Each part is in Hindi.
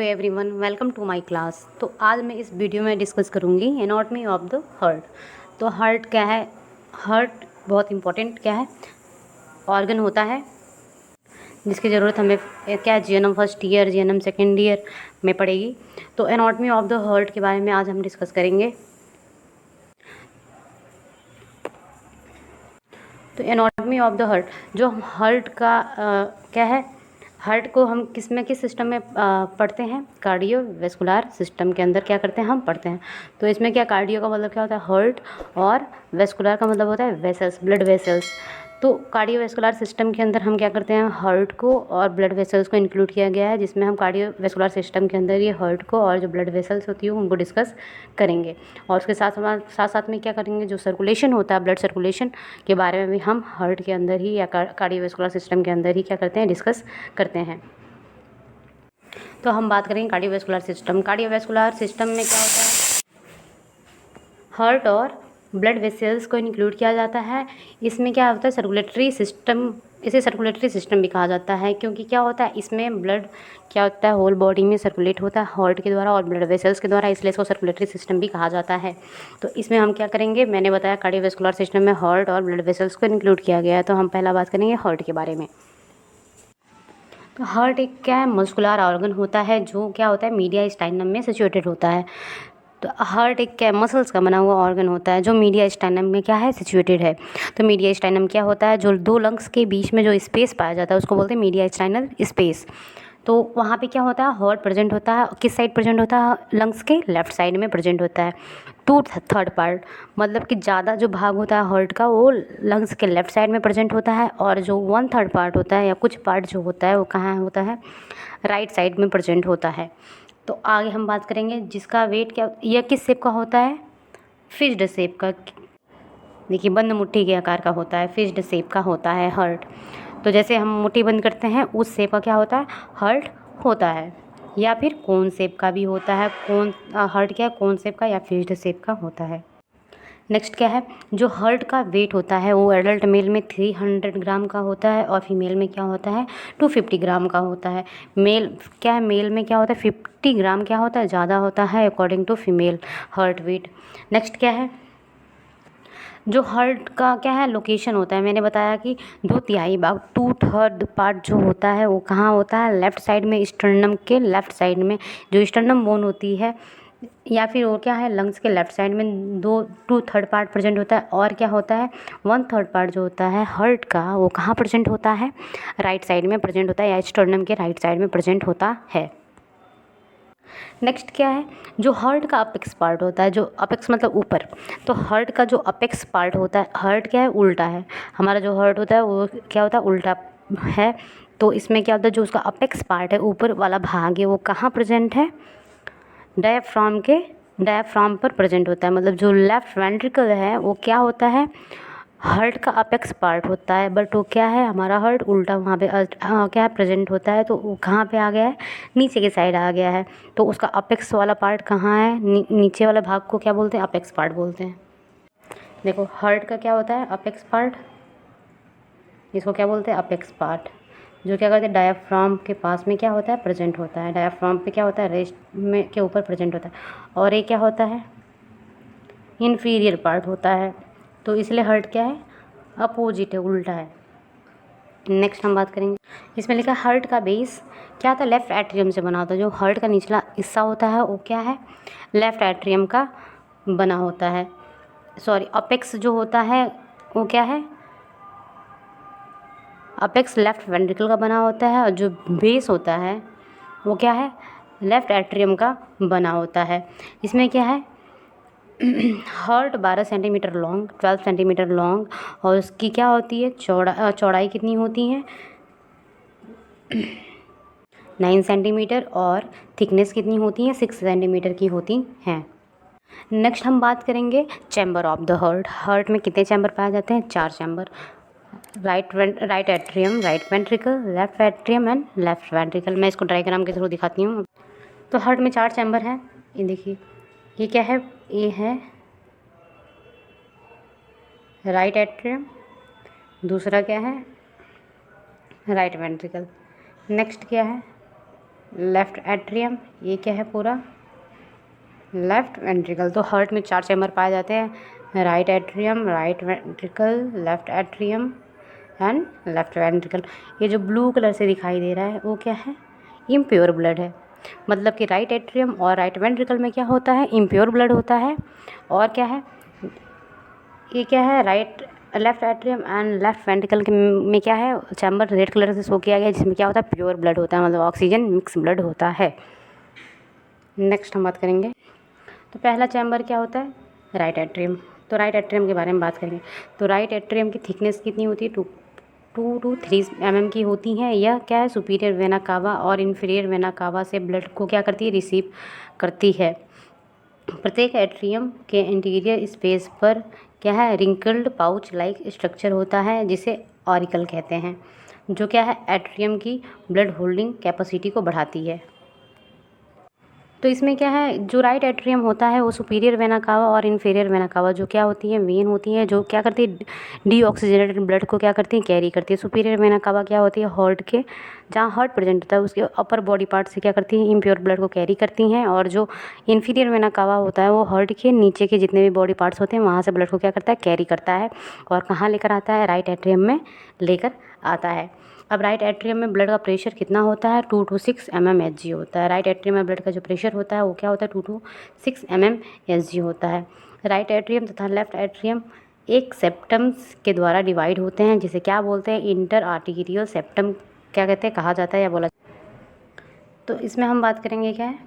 Everyone, welcome to my class. तो आज मैं इस वीडियो में डिस्कस करूँगी एनाटॉमी ऑफ द हार्ट। तो हार्ट क्या है? हार्ट बहुत इंपॉर्टेंट क्या है? ऑर्गन होता है जिसकी ज़रूरत हमें क्या GNM first year GNM second year में पड़ेगी। तो एनाटॉमी ऑफ द हार्ट के बारे में आज हम डिस्कस करेंगे। तो एनाटॉमी ऑफ द हार्ट, जो हार्ट का क्या है, हार्ट को हम किस सिस्टम में पढ़ते हैं? कार्डियोवैस्कुलर सिस्टम के अंदर क्या करते हैं? हम पढ़ते हैं। तो इसमें क्या, कार्डियो का मतलब क्या होता है? हार्ट, और वैस्कुलर का मतलब होता है वेसल्स, ब्लड वेसल्स। तो कार्डियोवैस्कुलर सिस्टम के अंदर हम क्या करते हैं? हार्ट को और ब्लड वेसल्स को इंक्लूड किया गया है, जिसमें हम कार्डियोवैस्कुलर सिस्टम के अंदर ये हार्ट को और जो ब्लड वेसल्स होती है उनको डिस्कस करेंगे। और उसके साथ साथ में क्या करेंगे, जो सर्कुलेशन होता है, ब्लड सर्कुलेशन के बारे में भी हम हार्ट के अंदर ही या कार्डियोवैस्कुलर सिस्टम के अंदर ही क्या करते हैं? डिस्कस करते हैं। तो हम बात करेंगे कार्डियोवैस्कुलर सिस्टम। कार्डियोवैस्कुलर सिस्टम में क्या होता है? हार्ट और ब्लड वेसल्स को इंक्लूड किया जाता है। इसमें क्या होता है? सर्कुलेटरी सिस्टम, इसे सर्कुलेटरी सिस्टम भी कहा जाता है, क्योंकि क्या होता है, इसमें ब्लड क्या होता है, होल बॉडी में सर्कुलेट होता है हार्ट के द्वारा और ब्लड वेसल्स के द्वारा, इसलिए इसको सर्कुलेटरी सिस्टम भी कहा जाता है। तो इसमें हम क्या करेंगे? मैंने बताया कार्डियोवैस्कुलर सिस्टम में हार्ट और ब्लड वेसल्स को इंक्लूड किया गया है। तो हम पहला बात करेंगे हार्ट के बारे में। तो हार्ट एक क्या है? मस्कुलर ऑर्गन होता है, जो क्या होता है? मीडिया-स्टाइनम में सिचुएटेड होता है। तो हार्ट एक क्या, मसल्स का बना हुआ ऑर्गन होता है, जो मीडिया-स्टाइनम में क्या है? सिचुएटेड है। तो मीडिया-स्टाइनम क्या होता है? जो दो लंग्स के बीच में जो स्पेस पाया जाता है उसको बोलते हैं मीडिया-स्टाइनल स्पेस। तो वहाँ पे क्या होता है? हार्ट प्रेजेंट होता है। किस साइड प्रेजेंट होता है? लंग्स के लेफ्ट साइड में प्रेजेंट होता है। टू थर्ड पार्ट, मतलब कि ज़्यादा जो भाग होता है हार्ट का वो लंग्स के लेफ्ट साइड में प्रेजेंट होता है, और जो वन थर्ड पार्ट होता है या कुछ पार्ट जो होता है वो कहाँ होता है? राइट साइड में प्रेजेंट होता है। तो आगे हम बात करेंगे जिसका वेट क्या, यह किस शेप का होता है? फिश्ड शेप का। देखिए, बंद मुट्ठी के आकार का होता है, फिश्ड शेप का होता है हार्ट। तो जैसे हम मुट्ठी बंद करते हैं उस शेप का क्या होता है? हार्ट होता है। या फिर कोन शेप का भी होता है। कोन हार्ट क्या है? कोन शेप का या फिश्ड शेप का होता है। नेक्स्ट क्या है? जो हार्ट का वेट होता है वो एडल्ट मेल में 300 ग्राम का होता है, और फीमेल में क्या होता है? 250 ग्राम का होता है। मेल क्या है? मेल में क्या होता है? 50 ग्राम क्या होता है? ज़्यादा होता है according to female heart weight. Next क्या है? जो हार्ट का क्या है? लोकेशन होता है। मैंने बताया कि 2/3 भाग, 2/3 पार्ट जो होता है वो कहाँ होता है? लेफ़्ट साइड में, स्टर्नम के लेफ़्ट साइड में, जो स्टर्नम बोन होती है, या फिर वो क्या है? लंग्स के लेफ़्ट साइड में 2/3 पार्ट प्रेजेंट होता है। और क्या होता है? 1/3 पार्ट जो होता है हार्ट का वो कहाँ प्रेजेंट होता है? राइट साइड में प्रेजेंट होता है, या स्टर्नम के राइट साइड में प्रेजेंट होता है। नेक्स्ट क्या है? जो हार्ट का अपेक्स पार्ट होता है, जो अपेक्स मतलब ऊपर, तो हार्ट का जो अपेक्स पार्ट होता है, हार्ट क्या है? उल्टा है। हमारा जो हार्ट होता है वो क्या होता है? उल्टा है। तो इसमें क्या होता है? जो उसका अपेक्स पार्ट है, ऊपर वाला भाग है, वो कहाँ प्रेजेंट है? डायाफ्राम पर प्रेजेंट होता है। मतलब जो लेफ्ट वेंट्रिकल है वो क्या होता है? हार्ट का अपेक्स पार्ट होता है, बट वो क्या है? हमारा हार्ट उल्टा वहाँ पे क्या प्रेजेंट होता है। तो वो कहाँ पे आ गया है? नीचे की साइड आ गया है। तो उसका अपेक्स वाला पार्ट कहाँ है? नीचे वाला भाग को क्या बोलते हैं? अपेक्स पार्ट बोलते हैं। देखो, हार्ट का क्या होता है? अपेक्स पार्ट, इसको क्या बोलते हैं? Apex part. जो क्या करते हैं? डायाफ्राम के पास में क्या होता है? प्रेजेंट होता है। डायाफ्राम पे क्या होता है? रेस्ट में के ऊपर प्रेजेंट होता है। और ये क्या होता है? इन्फीरियर पार्ट होता है। तो इसलिए हार्ट क्या है? अपोजिट है, उल्टा है। नेक्स्ट हम बात करेंगे, इसमें लिखा है हार्ट का बेस क्या था? लेफ्ट एट्रियम से बना होता है। जो हार्ट का निचला हिस्सा होता है वो क्या है? लेफ्ट एट्रियम का बना होता है। सॉरी, अपेक्स जो होता है वो क्या है? अपेक्स लेफ्ट वेंट्रिकल का बना होता है, और जो बेस होता है वो क्या है? लेफ्ट एट्रियम का बना होता है। इसमें क्या है? Heart 12 centimetre long, 12 centimetre long, और उसकी क्या होती है? चौड़ाई कितनी होती है? 9 सेंटीमीटर, और थिकनेस कितनी होती है? 6 सेंटीमीटर की होती हैं। नेक्स्ट हम बात करेंगे chamber of the heart. Heart में कितने चैम्बर पाए जाते हैं? 4 chamber. Right atrium, right ventricle, left atrium and left ventricle. मैं इसको डायग्राम के थ्रू दिखाती हूँ। तो हार्ट में 4 चैम्बर हैं। ये देखिए, ये क्या है? ये है राइट एट्रियम, दूसरा क्या है? Right ventricle. नेक्स्ट क्या है? लेफ्ट एट्रियम, ये क्या है पूरा लेफ्ट वेंट्रिकल। तो हार्ट में 4 चैम्बर पाए जाते हैं, right atrium, right ventricle, left atrium and left ventricle. ये जो ब्लू कलर से दिखाई दे रहा है वो क्या है, इम्प्योर ब्लड है। मतलब कि राइट एट्रियम और राइट वेंट्रिकल में क्या होता है, इम्प्योर ब्लड होता है। और क्या है, ये क्या है, left atrium and left ventricle के में क्या है, चैम्बर रेड कलर से शो किया गया, जिसमें क्या होता है, प्योर ब्लड होता है, मतलब ऑक्सीजन मिक्स ब्लड होता है। नेक्स्ट हम बात करेंगे, तो पहला चैम्बर क्या होता है, राइट एट्रियम। तो राइट एट्रियम के बारे में बात करेंगे। तो राइट एट्रियम की थिकनेस कितनी होती है, 2 to 3 mm की होती है। यह क्या है, सुपीरियर वेना कावा और इन्फीरियर वेना कावा से ब्लड को क्या करती है, रिसीव करती है। प्रत्येक एट्रियम के इंटीरियर स्पेस पर क्या है, रिंकल्ड पाउच लाइक स्ट्रक्चर होता है, जिसे ऑरिकल कहते हैं, जो क्या है, एट्रियम की ब्लड होल्डिंग कैपेसिटी को बढ़ाती है। तो इसमें क्या है, जो राइट एट्रियम होता है वो सुपीरियर वेना कावा और इन्फीरियर वेना कावा जो क्या होती है, वेन होती है, जो क्या करती है, डीऑक्सीजनेटेड ब्लड को क्या करती है, कैरी करती है। सुपीरियर वेना कावा क्या होती है, हार्ट के जहाँ हार्ट प्रेजेंट होता है उसके अपर बॉडी पार्ट से क्या करती है, इम्प्योर ब्लड को कैरी करती हैं। और जो इन्फीरियर वेना कावा होता है वो हार्ट के नीचे के जितने भी बॉडी पार्ट्स होते हैं वहाँ से ब्लड को क्या करता है, कैरी करता है। और कहाँ लेकर आता है, राइट एट्रियम में लेकर आता है। अब राइट एट्रियम में ब्लड का प्रेशर कितना होता है, 2 to 6 mmHg होता है। राइट एट्रियम में ब्लड का जो प्रेशर होता है वो क्या होता है, 2 to 6 mmHg होता है। राइट एट्रियम तथा लेफ्ट एट्रियम एक सेप्टम्स के द्वारा डिवाइड होते हैं, जिसे क्या बोलते हैं, इंटर आर्टीरियल सेप्टम क्या कहते हैं, कहा जाता है या बोला। तो इसमें हम बात करेंगे क्या है,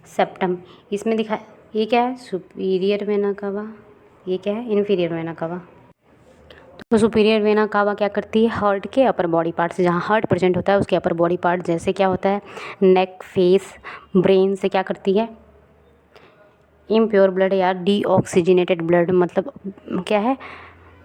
सेप्टम। इसमें दिखा, ये क्या है, सुपीरियर वेना कावा, ये क्या है, इन्फीरियर वेना कावा। तो सुपीरियर वेना कावा क्या करती है, हार्ट के अपर बॉडी पार्ट से, जहाँ हार्ट प्रेजेंट होता है उसके अपर बॉडी पार्ट, जैसे क्या होता है, नेक, फेस, ब्रेन से क्या करती है, इम्प्योर ब्लड या डीऑक्सीजनेटेड ब्लड, मतलब क्या है,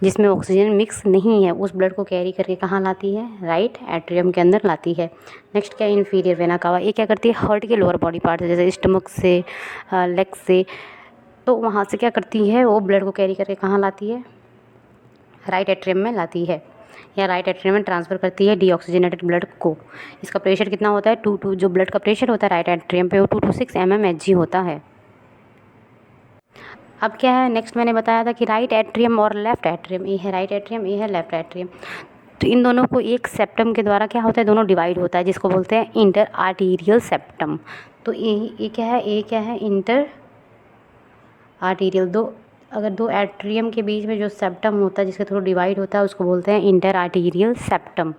जिसमें ऑक्सीजन मिक्स नहीं है, उस ब्लड को कैरी करके कहाँ लाती है, राइट एट्रियम के अंदर लाती है। नेक्स्ट क्या है, इन्फीरियर वेना कावा, ये क्या करती है, हार्ट के लोअर बॉडी पार्ट जैसे स्टमक से, लेग से, तो वहाँ से क्या करती है, वो ब्लड को कैरी करके कहाँ लाती है, राइट एट्रियम में लाती है, या राइट एट्रियम में ट्रांसफ़र करती है डीऑक्सीजनेटेड ब्लड को। इसका प्रेशर कितना होता है, 2 जो ब्लड का प्रेशर होता है राइट एट्रियम पे वो 2 to 6 mmHg होता है। अब क्या है, नेक्स्ट मैंने बताया था कि राइट एट्रियम और लेफ्ट एट्रियम, ये है राइट एट्रियम, ये है लेफ्ट एट्रियम। तो इन दोनों को एक सेप्टम के द्वारा क्या होता है, दोनों डिवाइड होता है, जिसको बोलते हैं इंटर आर्टीरियल सेप्टम। तो ये क्या है, ये क्या है, इंटर आर्टीरियल। अगर दो एट्रियम के बीच में जो सेप्टम होता है जिसके थ्रू डिवाइड होता है उसको बोलते हैं inter arterial septum.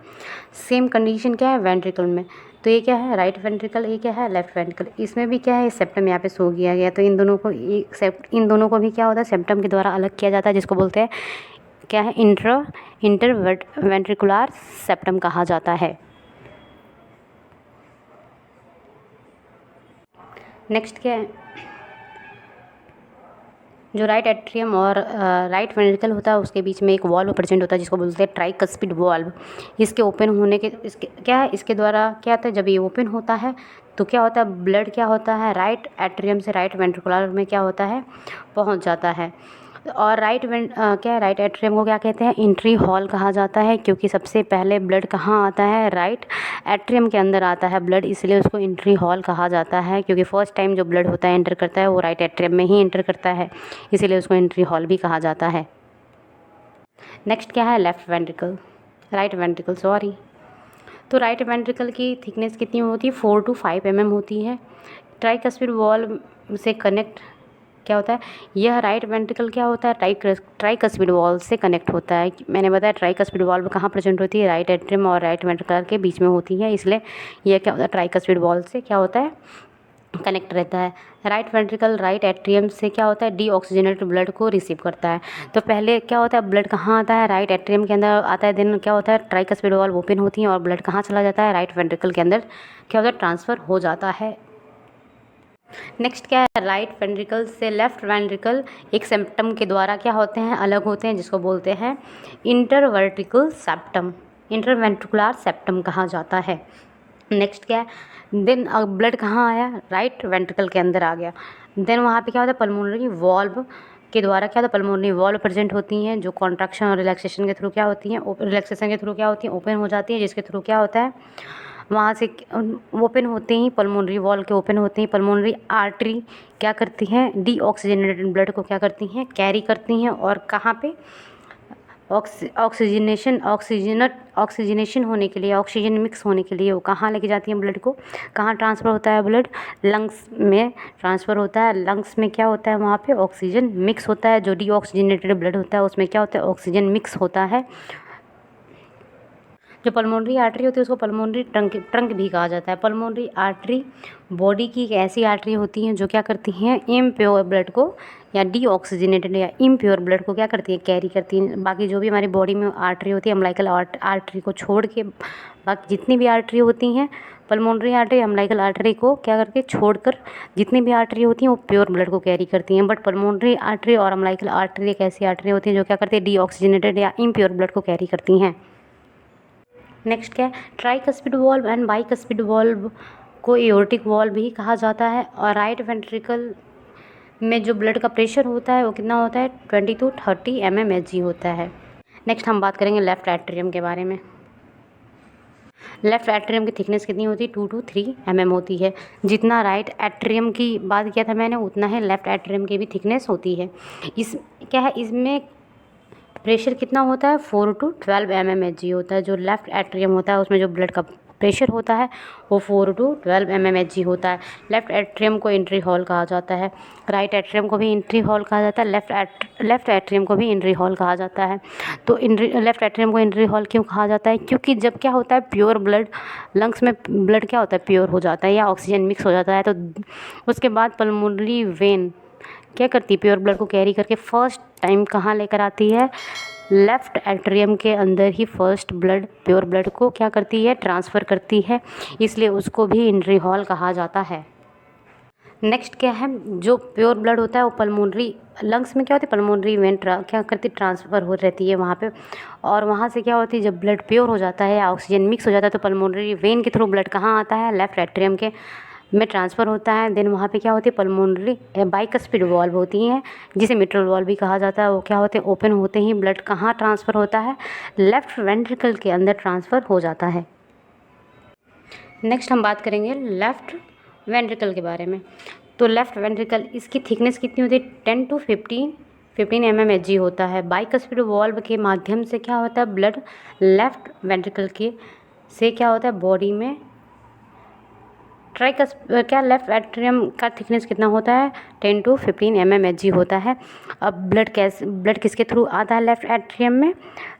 Same condition क्या है वेंट्रिकल में, तो ये क्या है, राइट वेंट्रिकल, ये क्या है, लेफ्ट वेंट्रिकल। इसमें भी क्या है, सेप्टम यहाँ पे शो किया गया। तो इन दोनों को इन दोनों को भी क्या होता है, सेप्टम के द्वारा अलग किया जाता है, जिसको बोलते हैं क्या है, इंटर वेंट्रिकुलर सेप्टम कहा जाता है। नेक्स्ट क्या है, जो राइट एट्रियम और राइट वेंट्रिकल होता है उसके बीच में एक वॉल्व प्रेजेंट होता है, जिसको बोलते हैं ट्राइकस्पिड वॉल्व। इसके ओपन होने के, इसके क्या है, इसके द्वारा क्या होता है, जब ये ओपन होता है तो क्या होता है, ब्लड क्या होता है, राइट एट्रियम से राइट वेंट्रिकुलर में क्या होता है, पहुंच जाता है। और क्या है, राइट एट्रियम को क्या कहते हैं, एंट्री हॉल कहा जाता है, क्योंकि सबसे पहले ब्लड कहाँ आता है, राइट एट्रियम के अंदर आता है ब्लड, इसलिए उसको एंट्री हॉल कहा जाता है। क्योंकि फर्स्ट टाइम जो ब्लड होता है एंटर करता है वो राइट एट्रियम में ही एंटर करता है, इसीलिए उसको एंट्री हॉल भी कहा जाता है। नेक्स्ट क्या है, left ventricle, right ventricle sorry. तो राइट वेंट्रिकल की थिकनेस कितनी होती है, 4 to 5 mm होती है। ट्राइकस्पिड वॉल्व से कनेक्ट क्या होता है, यह राइट वेंट्रिकल क्या होता है, ट्राइकस्पिड वॉल्व से कनेक्ट होता है। मैंने बताया ट्राइकस्पिड वॉल्व कहाँ प्रेजेंट होती है, राइट एट्रियम और राइट वेंट्रिकल के बीच में होती है, इसलिए यह क्या होता है, ट्राइकस्पिड वॉल्व से क्या होता है, कनेक्ट रहता है। राइट वेंट्रिकल राइट एट्रियम से क्या होता है, डीऑक्सीजनेटेड ब्लड को रिसीव करता है। तो पहले क्या होता है, ब्लड कहाँ आता है, राइट एट्रियम के अंदर आता है, देन क्या होता है, ट्राइकस्पिड वॉल्व ओपन होती है और ब्लड कहाँ चला जाता है, राइट वेंट्रिकल के अंदर क्या होता है, ट्रांसफ़र हो जाता है। नेक्स्ट क्या है, राइट वेंट्रिकल से लेफ्ट वेंट्रिकल एक सेप्टम के द्वारा क्या होते हैं, अलग होते हैं, जिसको बोलते हैं इंटरवर्टिकल सेप्टम, इंटरवेंट्रिकुलर सेप्टम कहा जाता है। नेक्स्ट क्या है, देन ब्लड कहाँ आया, राइट वेंट्रिकल के अंदर आ गया। देन वहाँ पे क्या होता है, पल्मोनरी वॉल्व के द्वारा क्या होता है, पल्मोनरी वॉल्व प्रेजेंट होती हैं, जो कॉन्ट्रैक्शन और रिलैक्सेशन के थ्रू क्या होती हैं, रिलैक्सेशन के थ्रू क्या होती हैं, ओपन हो जाती है, जिसके थ्रू क्या होता है, वहाँ से ओपन होते ही पल्मोनरी वॉल के ओपन होते ही पल्मोनरी आर्टरी क्या करती हैं, डीऑक्सीजनेटेड ब्लड को क्या करती हैं, कैरी करती हैं और कहाँ पे ऑक्सीजनेशन होने के लिए, ऑक्सीजन मिक्स होने के लिए वो कहाँ लेके जाती हैं ब्लड को, कहाँ ट्रांसफ़र होता है ब्लड, लंग्स में ट्रांसफ़र होता है। लंग्स में क्या होता है, वहाँ पे ऑक्सीजन मिक्स होता है। जो डीऑक्सीजनेटेड ब्लड होता है उसमें क्या होता है, ऑक्सीजन मिक्स होता है। जो पल्मोनरी आर्टरी होती है उसको पल्मोनरी ट्रंक भी कहा जाता है। पल्मोनरी आर्टरी बॉडी की एक ऐसी आर्टरी होती हैं जो क्या करती हैं, इम्प्योर ब्लड को या डीऑक्सीजनेटेड या इम्प्योर ब्लड को क्या करती है, कैरी करती हैं। बाकी जो भी हमारी बॉडी में आर्टरी होती है, अम्बिलिकल आर्टरी को छोड़ के बाकी जितनी भी आर्टरी होती हैं, पल्मोनरी आर्टरी अम्बिलिकल आर्टरी को क्या करके छोड़कर जितनी भी आर्टरी होती हैं वो प्योर ब्लड को कैरी करती हैं। बट पल्मोनरी आर्टरी और अम्बिलिकल आर्टरी एक ऐसी आर्टरी होती है जो क्या करती है, डीऑक्सीजनेटेड या इम्प्योर ब्लड को कैरी करती हैं। नेक्स्ट क्या है, tricuspid valve and bicuspid valve को एओर्टिक वॉल्व भी कहा जाता है। और राइट वेंट्रिकल में जो ब्लड का प्रेशर होता है वो कितना होता है, 20 to 30 mmHg होता है। नेक्स्ट हम बात करेंगे लेफ्ट एट्रियम के बारे में। लेफ्ट एट्रियम की थिकनेस कितनी होती है, 2 to 3 mm होती है। जितना राइट एट्रियम की बात किया था मैंने उतना ही लेफ्ट एट्रियम की भी थिकनेस होती है। इस क्या है, इसमें प्रेशर कितना होता है, 4 to 12 mmHg होता है। जो लेफ़्ट एट्रियम होता है उसमें जो ब्लड का प्रेशर होता है वो 4 to 12 mmHg होता है। लेफ़्ट एट्रियम को एंट्री हॉल कहा जाता है। राइट एट्रियम को भी एंट्री हॉल कहा जाता है। लेफ़्ट एट्रियम को भी एंट्री हॉल कहा जाता है। तो लेफ़्ट एट्रियम को एंट्री हॉल क्यों कहा जाता है, क्योंकि जब क्या होता है, प्योर ब्लड लंग्स में ब्लड क्या होता है, प्योर हो जाता है या ऑक्सीजन मिक्स हो जाता है। तो उसके बाद पल्मोनरी वेन क्या करती है, प्योर ब्लड को कैरी करके फर्स्ट टाइम कहाँ लेकर आती है, लेफ़्ट एट्रियम के अंदर ही फर्स्ट ब्लड प्योर ब्लड को क्या करती है, ट्रांसफ़र करती है। इसलिए उसको भी एंट्री हॉल कहा जाता है। नेक्स्ट क्या है, जो प्योर ब्लड होता है वो पल्मोनरी लंग्स में क्या होती है, पल्मोनरी वेन क्या करती है, ट्रांसफ़र हो रहती है वहाँ पे। और वहाँ से क्या होती है, जब ब्लड प्योर हो जाता है या ऑक्सीजन मिक्स हो जाता है तो पल्मोनरी वेन के थ्रू ब्लड कहाँ आता है, लेफ़्ट एट्रियम के में ट्रांसफ़र होता है। देन वहाँ पे क्या होती है, पल्मोनरी बाइकस्पिड वॉल्व होती हैं जिसे मिट्रल वॉल्व भी कहा जाता है। वो क्या होते हैं, ओपन होते ही ब्लड कहाँ ट्रांसफ़र होता है, लेफ़्ट वेंट्रिकल के अंदर ट्रांसफ़र हो जाता है। नेक्स्ट हम बात करेंगे लेफ़्ट वेंट्रिकल के बारे में। तो लेफ़्ट वेंट्रिकल इसकी थिकनेस कितनी होती है, 10 to 15 mmHg होता है। बाइकस्पिड वॉल्व के माध्यम से क्या होता है, ब्लड लेफ़्ट वेंट्रिकल के से क्या होता है, बॉडी में क्या लेफ़्ट एट्रियम का थिकनेस कितना होता है, 10 to 15 mmHg होता है। अब ब्लड किसके थ्रू आता है लेफ़्ट एट्रियम में,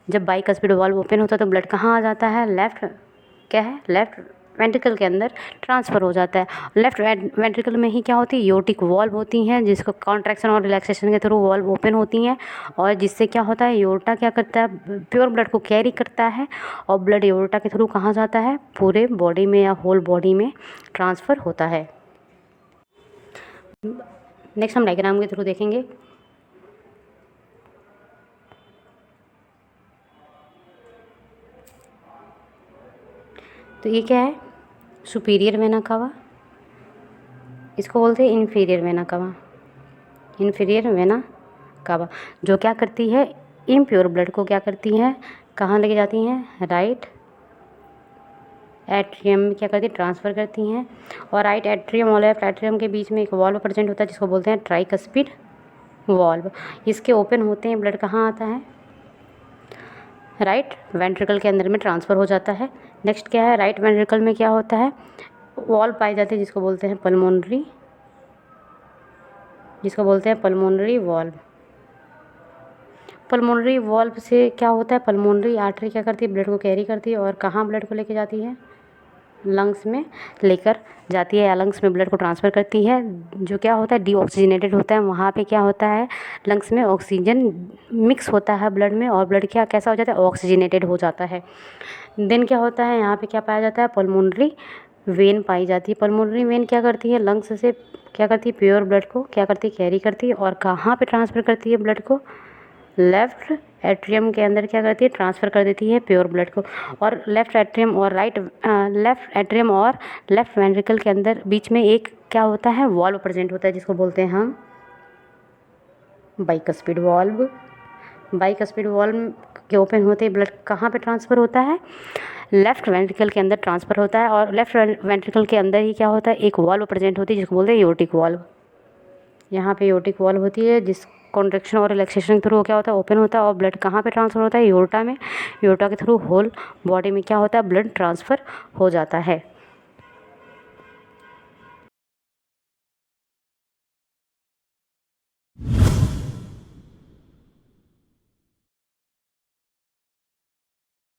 जब बाइकस्पिड वॉल्व ओपन होता है तो ब्लड कहाँ आ जाता है, लेफ़्ट वेंट्रिकल के अंदर ट्रांसफ़र हो जाता है। लेफ़्ट वेंट्रिकल में ही क्या होती है, एओर्टिक वॉल्व होती हैं जिसको कॉन्ट्रैक्शन और रिलैक्सेशन के थ्रू वॉल्व ओपन होती हैं और जिससे क्या होता है, एओर्टा क्या करता है, प्योर ब्लड को कैरी करता है और ब्लड एओर्टा के थ्रू कहाँ जाता है, पूरे बॉडी में या होल बॉडी में ट्रांसफ़र होता है। नेक्स्ट हम डायग्राम के थ्रू देखेंगे। तो ये क्या है, सुपीरियर वेना कावा, इसको बोलते हैं inferior vena cava. Inferior vena cava जो क्या करती है, इम्प्योर ब्लड को क्या करती हैं, कहाँ लेके जाती हैं, राइट एट्रियम में क्या करती है, ट्रांसफ़र करती हैं। और राइट एट्रियम और लेफ्ट एट्रियम के बीच में एक वॉल्व प्रेजेंट होता है जिसको बोलते हैं ट्राइकस्पिड वॉल्व। इसके ओपन होते हैं ब्लड कहाँ आता है, राइट वेंट्रिकल के अंदर में ट्रांसफ़र हो जाता है। नेक्स्ट क्या है, राइट वेंट्रिकल में क्या होता है, वॉल्व पाई जाती है जिसको बोलते हैं पल्मोनरी वॉल्व। पल्मोनरी वॉल्व से क्या होता है, पल्मोनरी आर्टरी क्या करती है, ब्लड को कैरी करती है और कहाँ ब्लड को लेके जाती है, लंग्स में लेकर जाती है या लंग्स में ब्लड को ट्रांसफ़र करती है। जो क्या होता है, डीऑक्सीजनेटेड होता है। वहाँ पे क्या होता है, लंग्स में ऑक्सीजन मिक्स होता है ब्लड में और ब्लड क्या कैसा हो जाता है, ऑक्सीजनेटेड हो जाता है। देन क्या होता है, यहाँ पे क्या पाया जाता है, पल्मोनरी वेन पाई जाती है। पल्मोनरी वेन क्या करती है, लंग्स से क्या करती है, प्योर ब्लड को क्या करती है, कैरी करती है और कहाँ पे ट्रांसफ़र करती है ब्लड को, लेफ़्ट एट्रियम के अंदर क्या करती है, ट्रांसफ़र कर देती है प्योर ब्लड को। और लेफ़्ट एट्रियम और लेफ़्ट वेंट्रिकल के अंदर बीच में एक क्या होता है, वॉल्व प्रेजेंट होता है जिसको बोलते हैं हम बाइकस्पिड वॉल्व। बाइकस्पिड वॉल्व के ओपन होते ही ब्लड कहाँ पे ट्रांसफ़र होता है, लेफ़्ट वेंट्रिकल के अंदर ट्रांसफ़र होता है और लेफ़्ट वेंट्रिकल के अंदर ही क्या होता है, एक वॉल्व प्रेजेंट होती है जिसको बोलते हैं एओर्टिक वॉल्व। यहाँ पे एओर्टिक वॉल्व होती है जिस कॉन्ट्रैक्शन और रिलैक्सेशन के थ्रू क्या होता है, ओपन होता है और ब्लड कहाँ पे ट्रांसफ़र होता है, एओर्टा में। एओर्टा के थ्रू होल बॉडी में क्या होता है, ब्लड ट्रांसफ़र हो जाता है।